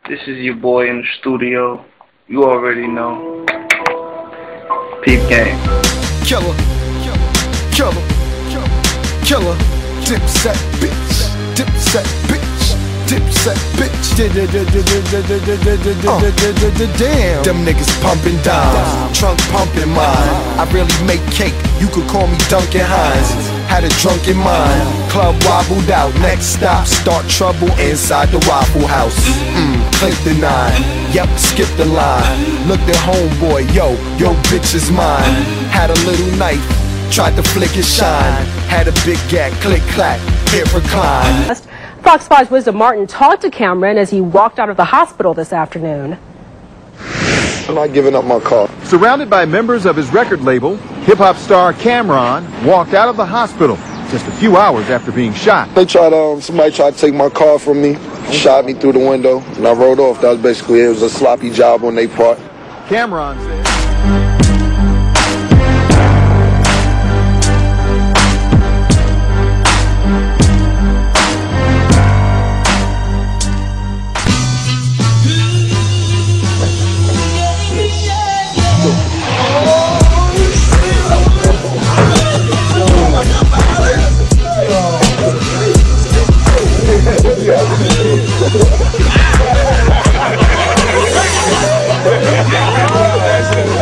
This is your boy in the studio. You already know. Peep game. Killer, killer, killer, dipset bitch, dipset bitch, dipset bitch. Damn, them niggas pumping dimes, trunk pumping mine. I really make cake, you could call me Duncan Hines. Had a drunken mind, club wobbled out. Next stop, start trouble inside the Waffle House. Click the 9, yep, skip the line. Looked at homeboy, yo bitch is mine. Had a little knife, tried to flick his shine. Had a big gag, click clack, hit recline. Fox 5's Wisdom Martin talked to Cameron as he walked out of the hospital this afternoon. I'm not giving up my car. Surrounded by members of his record label, hip-hop star Cameron walked out of the hospital just a few hours after being shot. They tried somebody tried to take my car from me, shot me through the window, and I rode off. That was basically it. It was a sloppy job on their part. Cameron said.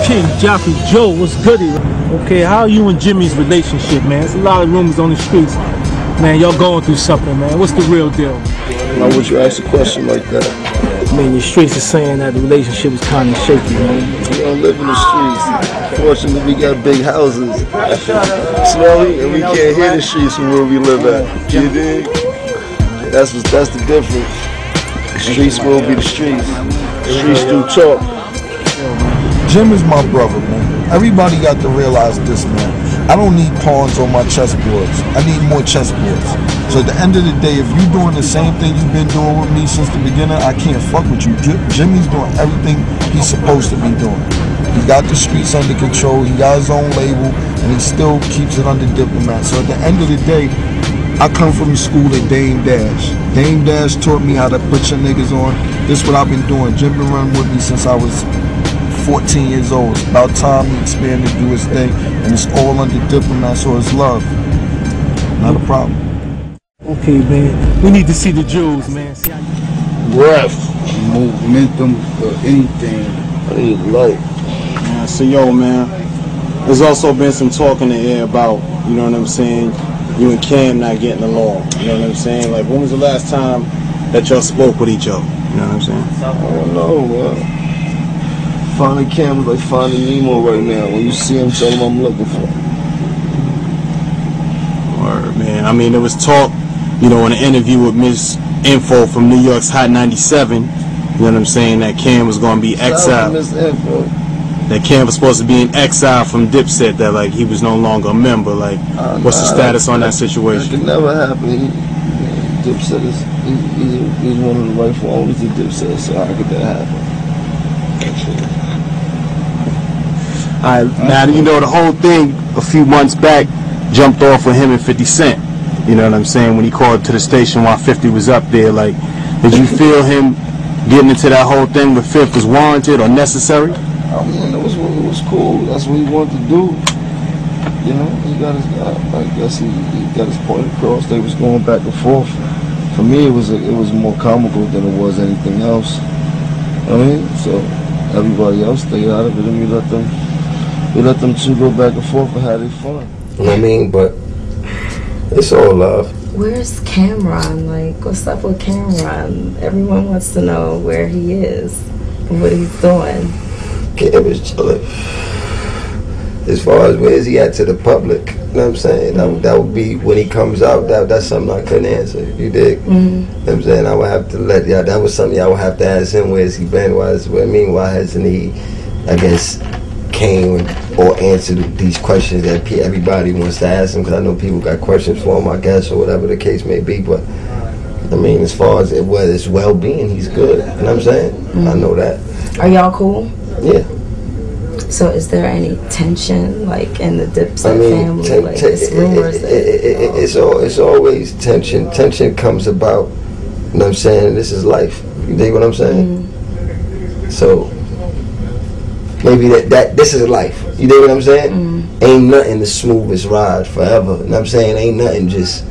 King Jockey Joe, what's goody? Okay, how are you and Jimmy's relationship, man? There's a lot of rumors on the streets. Man, y'all going through something, man. What's the real deal? Why would you ask a question like that? I mean, the streets are saying that the relationship is kind of shaky, man. We don't live in the streets. Fortunately, we got big houses. Slowly, and we can't hear the streets from where we live at. You dig? That's the difference. The streets will be the streets. The streets do talk. Jim is my brother, man. Everybody got to realize this, man. I don't need pawns on my chessboards. I need more chessboards. So at the end of the day, if you're doing the same thing you've been doing with me since the beginning, I can't fuck with you. Jimmy's doing everything he's supposed to be doing. He got the streets under control, he got his own label, and he still keeps it under Diplomat. So at the end of the day, I come from the school at Dame Dash. Dame Dash taught me how to put your niggas on. This is what I've been doing. Jim been running with me since I was 14 years old. It's about time he expanded to do his thing, and it's all under Diplomat, so it's love. Not a problem. Okay, man. We need to see the jewels, man. Breath, momentum, or anything. I need light. Yeah, so yo, man, there's also been some talk in the air about, you know what I'm saying, you and Cam not getting along. You know what I'm saying? Like, when was the last time that y'all spoke with each other? You know what I'm saying? I don't know, man. Finding Cam is like finding Nemo right now. When you see him, tell him I'm looking for him. Word, man. I mean, there was talk, you know, in an interview with Miss Info from New York's Hot 97, you know what I'm saying, that Cam was going to be exiled. Miss Info. That Cam was supposed to be in exile from Dipset, that, like, he was no longer a member. Like, what's the status on that situation? That could never happen. Dipset is, he's one of the rightful owners of Dipset, so how could that happen? Alright, now you know the whole thing a few months back jumped off with him and 50 Cent. You know what I'm saying? When he called to the station while 50 was up there, like, did you feel him getting into that whole thing with 50 was warranted or necessary? I mean, it was cool. That's what he wanted to do. You know, he got his, I guess he got his point across. They was going back and forth. For me, it was more comical than it was anything else. I mean, so everybody else stay out of it, and we let them two go back and forth and have their fun. You know what I mean? But it's all love. Where's Cameron? Like, what's up with Cameron? Everyone wants to know where he is and what he's doing. Cam is chilling. As far as where is he at to the public, you know what I'm saying? That would be when he comes out. That's something I couldn't answer. You dig? You know what I'm saying? I would have to let y'all. That was something I would have to ask him. Where's he been? Why hasn't he, I guess, came or answered these questions that everybody wants to ask him? Because I know people got questions for him, I guess, or whatever the case may be. But I mean, as far as his well-being, he's good. You know what I'm saying? I know that. Are y'all cool? Yeah. So is there any tension, like, in the Dipset family? Like, it's rumors that... It's always tension. Tension comes about know what I'm saying? This is life. You dig what I'm saying? So maybe this is life. You dig what I'm saying? Ain't nothing the smoothest ride forever. You know what I'm saying? Ain't nothing just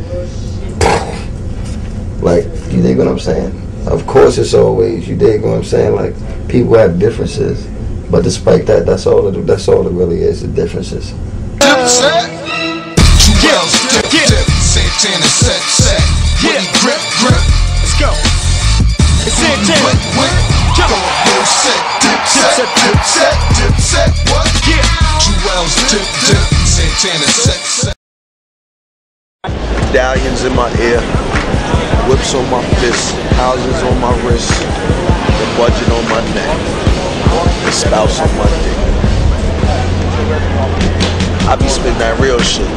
like, you dig what I'm saying? Of course it's always, you dig what I'm saying? Like, people have differences, but despite that, that's all it really is, the differences. Dipset, dip, Santana set, Woody grip, let's go. It's Santana, dipset, what? Jewels, dip, Santana set. Medallions in my ear, whips on my fist, houses on my wrist, the budget on my neck, the spouse on my dick. I be spitting that real shit.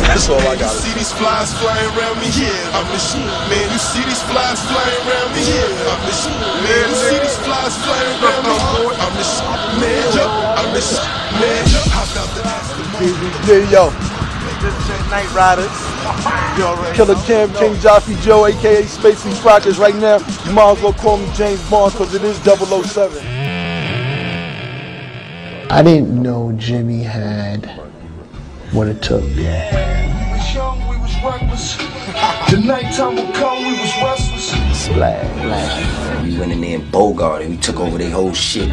That's all I got. You see these flies flying around me? Yeah, I'm the shit. Man, you see these flies flying around me? Yeah, I'm the shit. Man, you see these flies flying around me? I'm the shit. Man, yo, I'm the shit. Man, yo, hop out the Yeah, yo. Night Riders. Killer Cam, King Joffy Joe, aka Spacey Crockers. Right now, you might as well call me James Bond because it is 007. I didn't know Jimmy had what it took. We was young, we was reckless. The nighttime would come, we was restless. Splash. We went in there and Bogart and we took over their whole shit.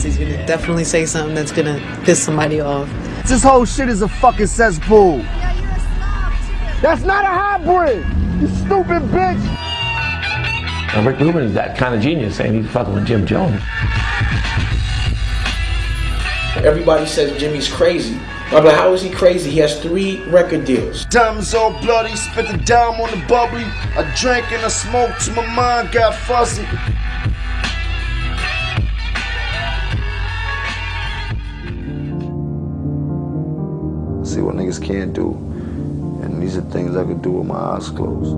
He's gonna definitely say something that's gonna piss somebody off. This whole shit is a fucking cesspool. That's not a hybrid, you stupid bitch. Now Rick Rubin is that kind of genius saying he's fucking with Jim Jones. Everybody says Jimmy's crazy. I'm like, how is he crazy? He has 3 record deals. Diamonds all bloody, spit the dime on the bubbly. I drank and I smoked till my mind got fuzzy. See what niggas can't do, and these are things I could do with my eyes closed.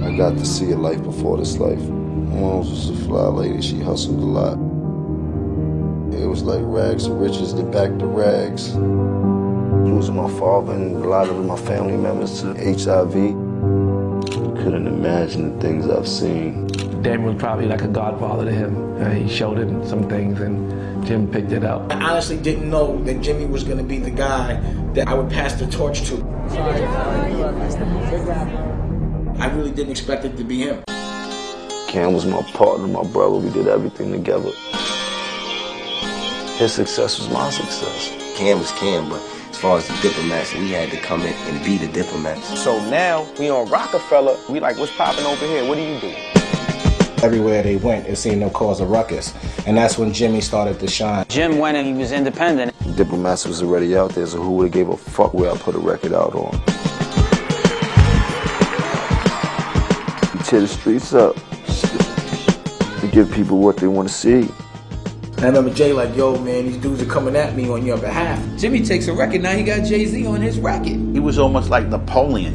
I got to see a life before this life. My mom was a fly lady, she hustled a lot. It was like rags to riches, to back to rags. Losing my father and a lot of my family members to HIV. Couldn't imagine the things I've seen. Damon was probably like a godfather to him. He showed him some things and Jim picked it up. I honestly didn't know that Jimmy was going to be the guy that I would pass the torch to. I really didn't expect it to be him. Cam was my partner, my brother. We did everything together. His success was my success. Cam was Cam, but as far as the diplomats, we had to come in and be the diplomats. So now we on Rockefeller. We like, what's popping over here? What do you do? Everywhere they went, it seemed to cause a ruckus. And that's when Jimmy started to shine. Jim went and he was independent. Diplomats was already out there, so who would have gave a fuck where I put a record out on? You tear the streets up to give people what they want to see. I remember Jay like, yo, man, these dudes are coming at me on your behalf. Jimmy takes a record, now he got Jay-Z on his record. He was almost like Napoleon.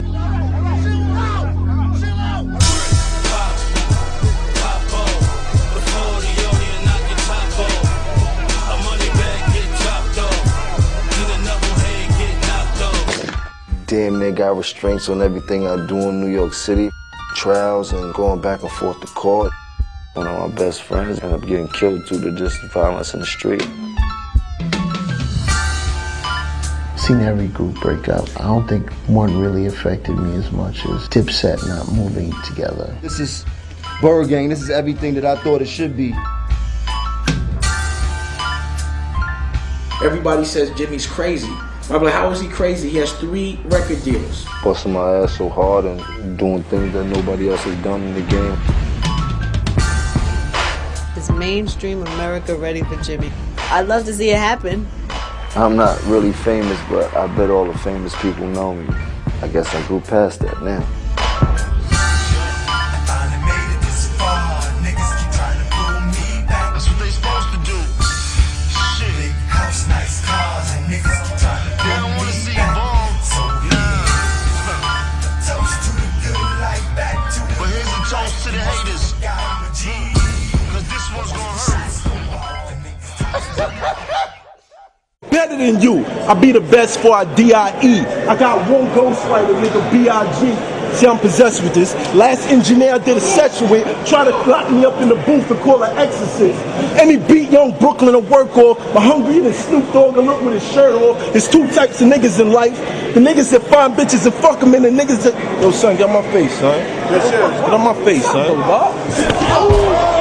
Damn near got restraints on everything I do in New York City. Trials and going back and forth to court. One of my best friends ended up getting killed due to just violence in the street. Seen every group break up. I don't think one really affected me as much as Dipset not moving together. This is Bird Gang. This is everything that I thought it should be. Everybody says Jimmy's crazy. I'm like, how is he crazy? He has 3 record deals. Busting my ass so hard and doing things that nobody else has done in the game. Is mainstream America ready for Jimmy? I'd love to see it happen. I'm not really famous, but I bet all the famous people know me. I guess I grew past that now. Better than you. I be the best for our DIE. I got one ghostwriter, nigga, B.I.G. See, I'm possessed with this. Last engineer I did a session with tried to lock me up in the booth and call an exorcist. And he beat Young Brooklyn to work off, but hungry than Snoop Dogg and look with his shirt off. There's two types of niggas in life. The niggas that find bitches and fuck them, and the niggas that... Yo, son, get on my face, son. Get on my face, son.